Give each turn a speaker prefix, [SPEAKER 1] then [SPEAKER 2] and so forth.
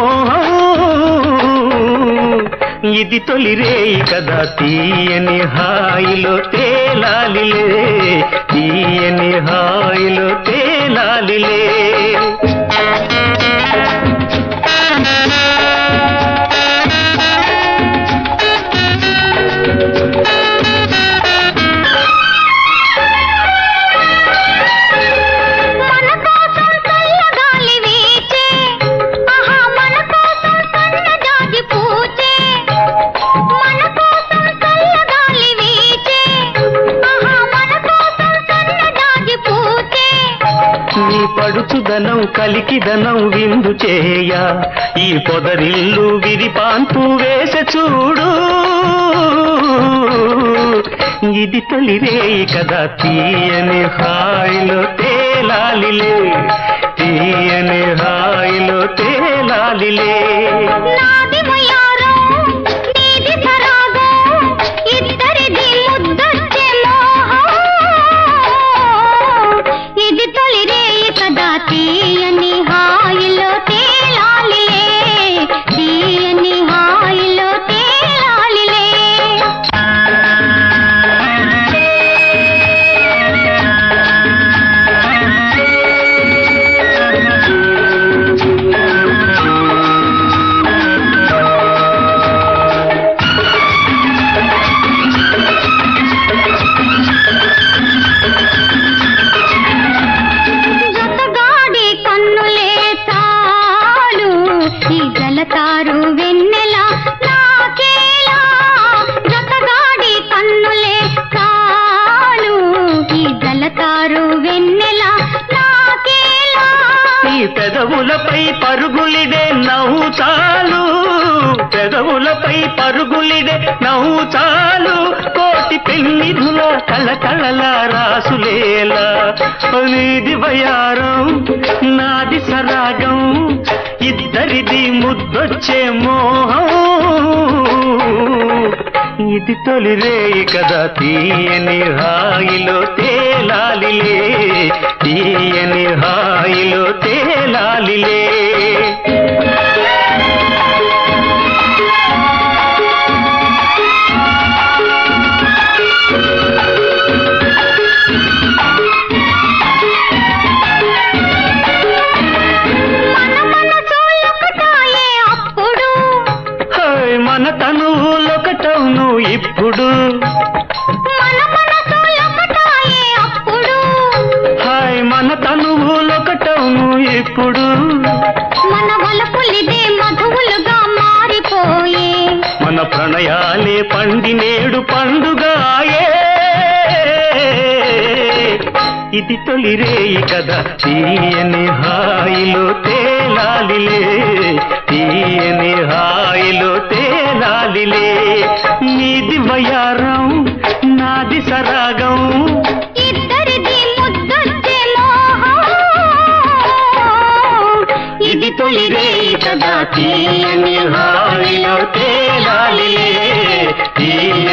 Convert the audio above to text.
[SPEAKER 1] మోహం ఇది తొలి రేయి కదా తీయని హాయిలో తేలాలిలే తీయని హాయిలో తేలాలిలే పడుచుదనం కలికిదనం విందు చేయ ఈ పొదరిల్లు విరిపాన్పు వేస చూడు ఇది తొలి రేయి కదా తీయని హాయిలో తేలాలిలే తీయని హాయిలో తేలాలిలే
[SPEAKER 2] తీయని హాయిలో తేలాలిలే తీయని హాయిలో తేలాలిలే జలతారు వెన్నెల నాకేలా జతగాడి కన్నులే చాలు ఈ జలతారు వెన్నెల నాకేలా
[SPEAKER 1] ఈ పెదవులపై పరుగులిడే నవ్వు చాలు పెదవులపై పరుగులిడే నవ్వు చాలు కోటి పెన్నిధుల కళకళల రాసులేలా నీది వయారం నాది సరాగం ఇద్దరిది ముద్దొచ్చే మోహం ఇది తొలి రేయి కదా తీయని హాయిలో తేలాలిలే తీయని హాయిలో తేలాలిలే మన తనువులొకటవును ఇప్పుడు హాయ్ మన తనువులొకటవును ఇప్పుడు
[SPEAKER 2] మన వలపులిదే మధువులుగా మారిపోయే
[SPEAKER 1] మన ప్రణయాలే పండినేడు పండుగాయే ఇది తొలి రేయి కదా తీయని హాయిలో తేలాలిలే తీయని హాయిలో తేలాలిలే నీది వయారం నాది సరాగం
[SPEAKER 2] ఇద్దరిది ముద్దొచ్చే మోహం
[SPEAKER 1] ఇది తొలి రేయి కదా తీయని హాయిలో తేలాలిలే తీయని